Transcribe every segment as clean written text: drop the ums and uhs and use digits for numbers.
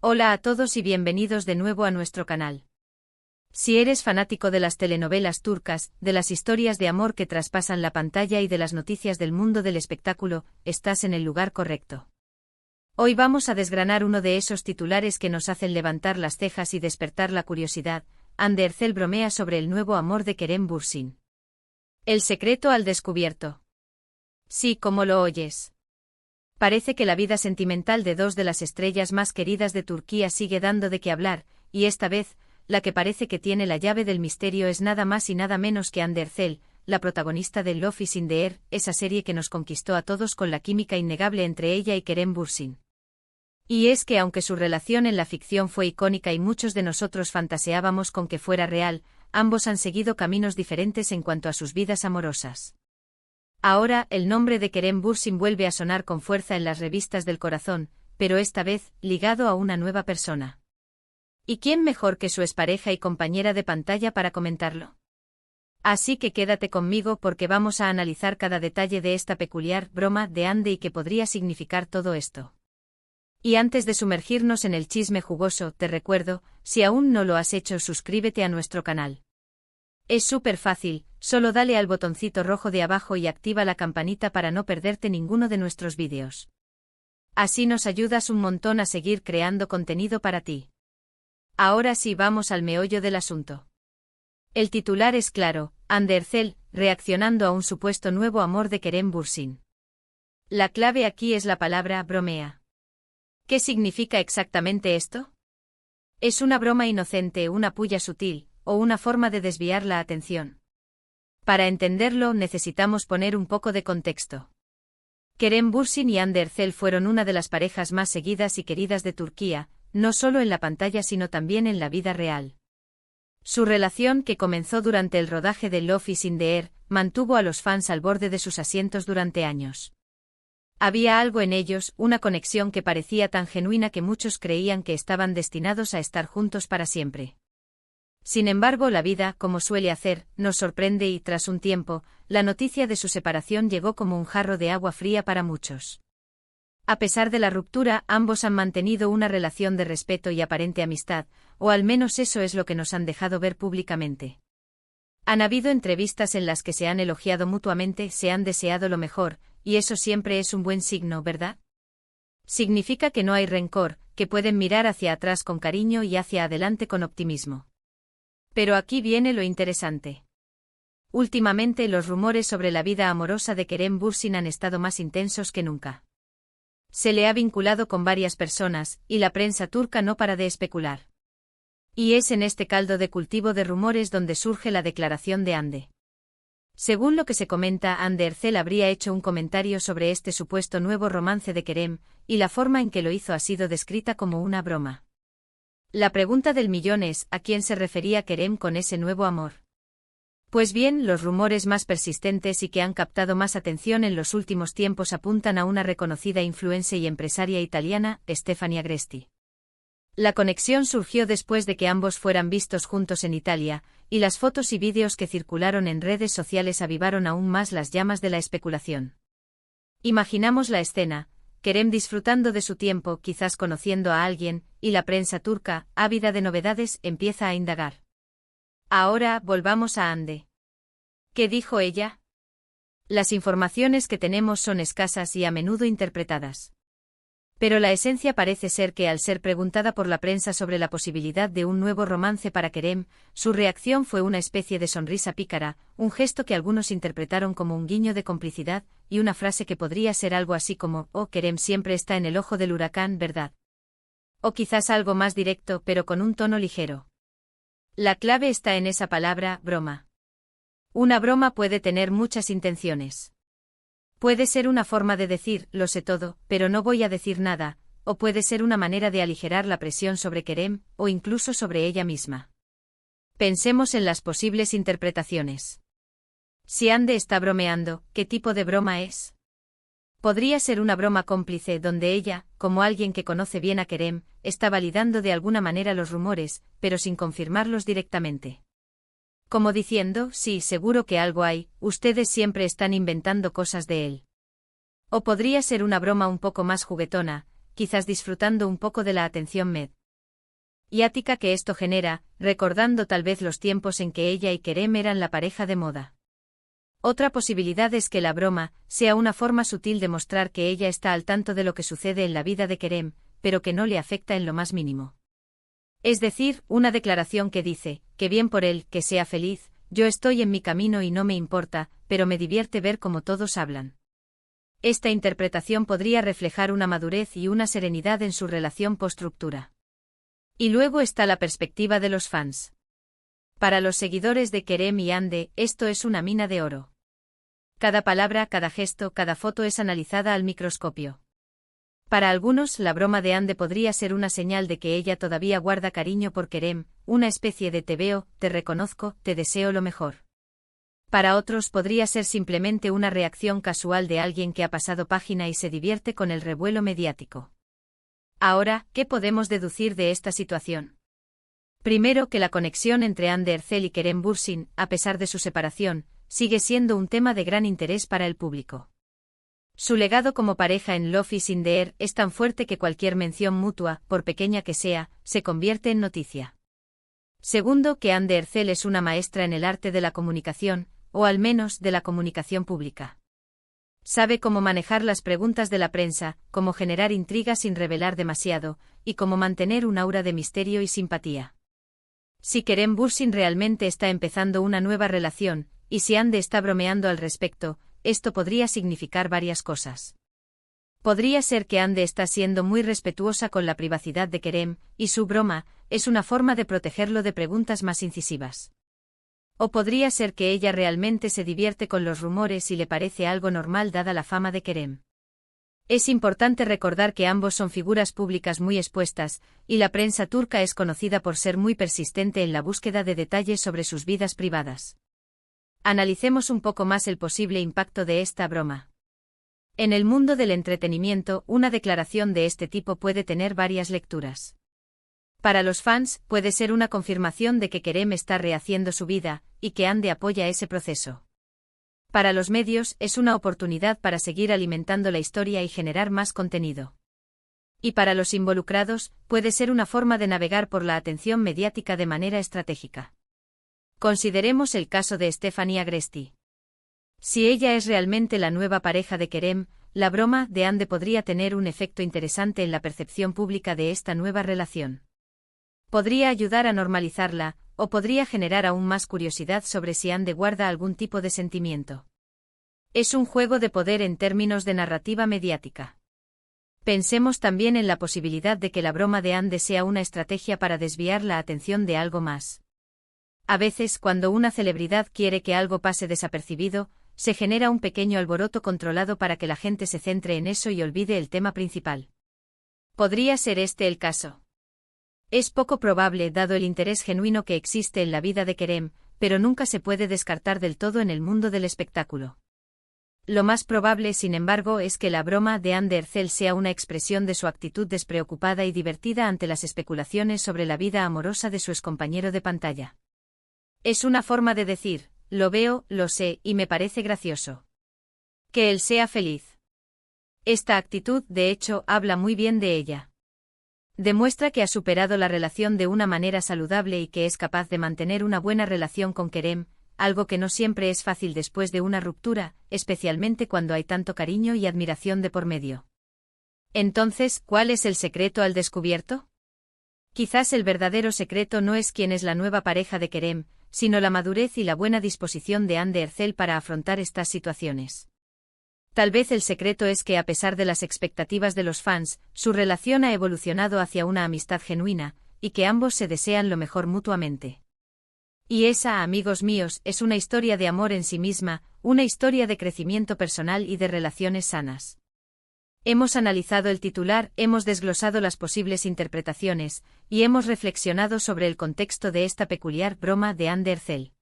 Hola a todos y bienvenidos de nuevo a nuestro canal. Si eres fanático de las telenovelas turcas, de las historias de amor que traspasan la pantalla y de las noticias del mundo del espectáculo, estás en el lugar correcto. Hoy vamos a desgranar uno de esos titulares que nos hacen levantar las cejas y despertar la curiosidad. Hande Erçel bromea sobre el nuevo amor de Kerem Bürsin. El secreto al descubierto. Sí, como lo oyes. Parece que la vida sentimental de dos de las estrellas más queridas de Turquía sigue dando de qué hablar, y esta vez, la que parece que tiene la llave del misterio es nada más y nada menos que Hande Erçel, la protagonista de Love is in the Air, esa serie que nos conquistó a todos con la química innegable entre ella y Kerem Bürsin. Y es que aunque su relación en la ficción fue icónica y muchos de nosotros fantaseábamos con que fuera real, ambos han seguido caminos diferentes en cuanto a sus vidas amorosas. Ahora, el nombre de Kerem Bürsin vuelve a sonar con fuerza en las revistas del corazón, pero esta vez, ligado a una nueva persona. ¿Y quién mejor que su expareja y compañera de pantalla para comentarlo? Así que quédate conmigo porque vamos a analizar cada detalle de esta peculiar broma de Hande y qué podría significar todo esto. Y antes de sumergirnos en el chisme jugoso, te recuerdo, si aún no lo has hecho, suscríbete a nuestro canal. Es súper fácil, solo dale al botoncito rojo de abajo y activa la campanita para no perderte ninguno de nuestros vídeos. Así nos ayudas un montón a seguir creando contenido para ti. Ahora sí, vamos al meollo del asunto. El titular es claro: Hande Erçel, reaccionando a un supuesto nuevo amor de Kerem Bürsin. La clave aquí es la palabra bromea. ¿Qué significa exactamente esto? ¿Es una broma inocente, una puya sutil, o una forma de desviar la atención? Para entenderlo necesitamos poner un poco de contexto. Kerem Bürsin y Hande Erçel fueron una de las parejas más seguidas y queridas de Turquía, no solo en la pantalla sino también en la vida real. Su relación, que comenzó durante el rodaje de Love is in the Air, mantuvo a los fans al borde de sus asientos durante años. Había algo en ellos, una conexión que parecía tan genuina que muchos creían que estaban destinados a estar juntos para siempre. Sin embargo, la vida, como suele hacer, nos sorprende y, tras un tiempo, la noticia de su separación llegó como un jarro de agua fría para muchos. A pesar de la ruptura, ambos han mantenido una relación de respeto y aparente amistad, o al menos eso es lo que nos han dejado ver públicamente. Han habido entrevistas en las que se han elogiado mutuamente, se han deseado lo mejor, y eso siempre es un buen signo, ¿verdad? Significa que no hay rencor, que pueden mirar hacia atrás con cariño y hacia adelante con optimismo. Pero aquí viene lo interesante. Últimamente los rumores sobre la vida amorosa de Kerem Bürsin han estado más intensos que nunca. Se le ha vinculado con varias personas, y la prensa turca no para de especular. Y es en este caldo de cultivo de rumores donde surge la declaración de Hande. Según lo que se comenta, Hande Erçel habría hecho un comentario sobre este supuesto nuevo romance de Kerem, y la forma en que lo hizo ha sido descrita como una broma. La pregunta del millón es: ¿a quién se refería Kerem con ese nuevo amor? Pues bien, los rumores más persistentes y que han captado más atención en los últimos tiempos apuntan a una reconocida influencer y empresaria italiana, Stefania Agresti. La conexión surgió después de que ambos fueran vistos juntos en Italia, y las fotos y vídeos que circularon en redes sociales avivaron aún más las llamas de la especulación. Imaginamos la escena: Kerem disfrutando de su tiempo, quizás conociendo a alguien, y la prensa turca, ávida de novedades, empieza a indagar. Ahora, volvamos a Hande. ¿Qué dijo ella? Las informaciones que tenemos son escasas y a menudo interpretadas. Pero la esencia parece ser que al ser preguntada por la prensa sobre la posibilidad de un nuevo romance para Kerem, su reacción fue una especie de sonrisa pícara, un gesto que algunos interpretaron como un guiño de complicidad, y una frase que podría ser algo así como: «Oh, Kerem siempre está en el ojo del huracán, ¿verdad?». O quizás algo más directo, pero con un tono ligero. La clave está en esa palabra, broma. Una broma puede tener muchas intenciones. Puede ser una forma de decir: lo sé todo, pero no voy a decir nada, o puede ser una manera de aligerar la presión sobre Kerem, o incluso sobre ella misma. Pensemos en las posibles interpretaciones. Si Hande está bromeando, ¿qué tipo de broma es? Podría ser una broma cómplice donde ella, como alguien que conoce bien a Kerem, está validando de alguna manera los rumores, pero sin confirmarlos directamente. Como diciendo: sí, seguro que algo hay, ustedes siempre están inventando cosas de él. O podría ser una broma un poco más juguetona, quizás disfrutando un poco de la atención mediática que esto genera, recordando tal vez los tiempos en que ella y Kerem eran la pareja de moda. Otra posibilidad es que la broma sea una forma sutil de mostrar que ella está al tanto de lo que sucede en la vida de Kerem, pero que no le afecta en lo más mínimo. Es decir, una declaración que dice, que bien por él, que sea feliz, yo estoy en mi camino y no me importa, pero me divierte ver cómo todos hablan. Esta interpretación podría reflejar una madurez y una serenidad en su relación post-ruptura. Y luego está la perspectiva de los fans. Para los seguidores de Kerem y Hande, esto es una mina de oro. Cada palabra, cada gesto, cada foto es analizada al microscopio. Para algunos, la broma de Hande podría ser una señal de que ella todavía guarda cariño por Kerem, una especie de te veo, te reconozco, te deseo lo mejor. Para otros podría ser simplemente una reacción casual de alguien que ha pasado página y se divierte con el revuelo mediático. Ahora, ¿qué podemos deducir de esta situación? Primero, que la conexión entre Hande Erçel y Kerem Bürsin, a pesar de su separación, sigue siendo un tema de gran interés para el público. Su legado como pareja en Love is in the Air es tan fuerte que cualquier mención mutua, por pequeña que sea, se convierte en noticia. Segundo, que Hande Erçel es una maestra en el arte de la comunicación, o al menos de la comunicación pública. Sabe cómo manejar las preguntas de la prensa, cómo generar intriga sin revelar demasiado, y cómo mantener un aura de misterio y simpatía. Si Kerem Bürsin realmente está empezando una nueva relación, y si Hande está bromeando al respecto, esto podría significar varias cosas. Podría ser que Hande está siendo muy respetuosa con la privacidad de Kerem, y su broma es una forma de protegerlo de preguntas más incisivas. O podría ser que ella realmente se divierte con los rumores y le parece algo normal dada la fama de Kerem. Es importante recordar que ambos son figuras públicas muy expuestas, y la prensa turca es conocida por ser muy persistente en la búsqueda de detalles sobre sus vidas privadas. Analicemos un poco más el posible impacto de esta broma. En el mundo del entretenimiento, una declaración de este tipo puede tener varias lecturas. Para los fans, puede ser una confirmación de que Kerem está rehaciendo su vida, y que Hande apoya ese proceso. Para los medios, es una oportunidad para seguir alimentando la historia y generar más contenido. Y para los involucrados, puede ser una forma de navegar por la atención mediática de manera estratégica. Consideremos el caso de Stephanie Agresti. Si ella es realmente la nueva pareja de Kerem, la broma de Hande podría tener un efecto interesante en la percepción pública de esta nueva relación. Podría ayudar a normalizarla, o podría generar aún más curiosidad sobre si Hande guarda algún tipo de sentimiento. Es un juego de poder en términos de narrativa mediática. Pensemos también en la posibilidad de que la broma de Hande sea una estrategia para desviar la atención de algo más. A veces, cuando una celebridad quiere que algo pase desapercibido, se genera un pequeño alboroto controlado para que la gente se centre en eso y olvide el tema principal. ¿Podría ser este el caso? Es poco probable dado el interés genuino que existe en la vida de Kerem, pero nunca se puede descartar del todo en el mundo del espectáculo. Lo más probable, sin embargo, es que la broma de Hande Erçel sea una expresión de su actitud despreocupada y divertida ante las especulaciones sobre la vida amorosa de su excompañero de pantalla. Es una forma de decir, lo veo, lo sé, y me parece gracioso. Que él sea feliz. Esta actitud, de hecho, habla muy bien de ella. Demuestra que ha superado la relación de una manera saludable y que es capaz de mantener una buena relación con Kerem, algo que no siempre es fácil después de una ruptura, especialmente cuando hay tanto cariño y admiración de por medio. Entonces, ¿cuál es el secreto al descubierto? Quizás el verdadero secreto no es quién es la nueva pareja de Kerem, sino la madurez y la buena disposición de Hande Erçel para afrontar estas situaciones. Tal vez el secreto es que a pesar de las expectativas de los fans, su relación ha evolucionado hacia una amistad genuina, y que ambos se desean lo mejor mutuamente. Y esa, amigos míos, es una historia de amor en sí misma, una historia de crecimiento personal y de relaciones sanas. Hemos analizado el titular, hemos desglosado las posibles interpretaciones, y hemos reflexionado sobre el contexto de esta peculiar broma de Hande Erçel.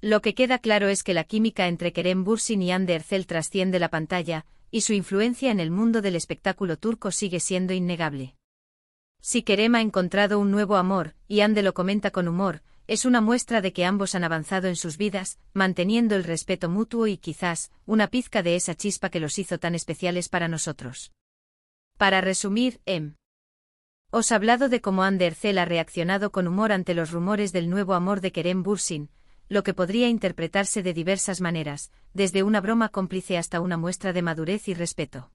Lo que queda claro es que la química entre Kerem Bürsin y Hande Erçel trasciende la pantalla, y su influencia en el mundo del espectáculo turco sigue siendo innegable. Si Kerem ha encontrado un nuevo amor, y Hande lo comenta con humor, es una muestra de que ambos han avanzado en sus vidas, manteniendo el respeto mutuo y quizás, una pizca de esa chispa que los hizo tan especiales para nosotros. Para resumir, os hablado de cómo Ander Cell ha reaccionado con humor ante los rumores del nuevo amor de Kerem Bürsin, lo que podría interpretarse de diversas maneras, desde una broma cómplice hasta una muestra de madurez y respeto.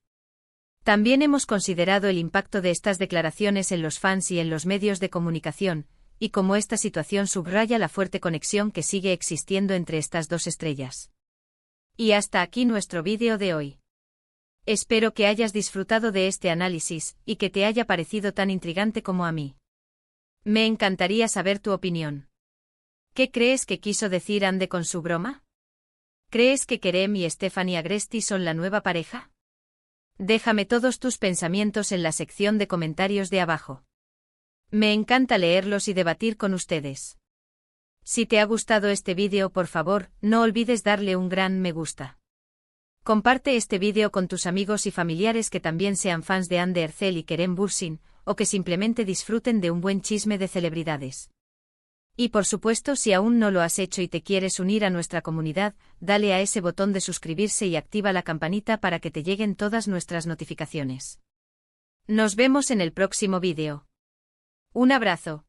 También hemos considerado el impacto de estas declaraciones en los fans y en los medios de comunicación, y cómo esta situación subraya la fuerte conexión que sigue existiendo entre estas dos estrellas. Y hasta aquí nuestro vídeo de hoy. Espero que hayas disfrutado de este análisis, y que te haya parecido tan intrigante como a mí. Me encantaría saber tu opinión. ¿Qué crees que quiso decir Ande con su broma? ¿Crees que Kerem y Stephanie Agresti son la nueva pareja? Déjame todos tus pensamientos en la sección de comentarios de abajo. Me encanta leerlos y debatir con ustedes. Si te ha gustado este vídeo, por favor, no olvides darle un gran me gusta. Comparte este vídeo con tus amigos y familiares que también sean fans de Ander Cell y Kerem Bürsin, o que simplemente disfruten de un buen chisme de celebridades. Y por supuesto, si aún no lo has hecho y te quieres unir a nuestra comunidad, dale a ese botón de suscribirse y activa la campanita para que te lleguen todas nuestras notificaciones. Nos vemos en el próximo vídeo. Un abrazo.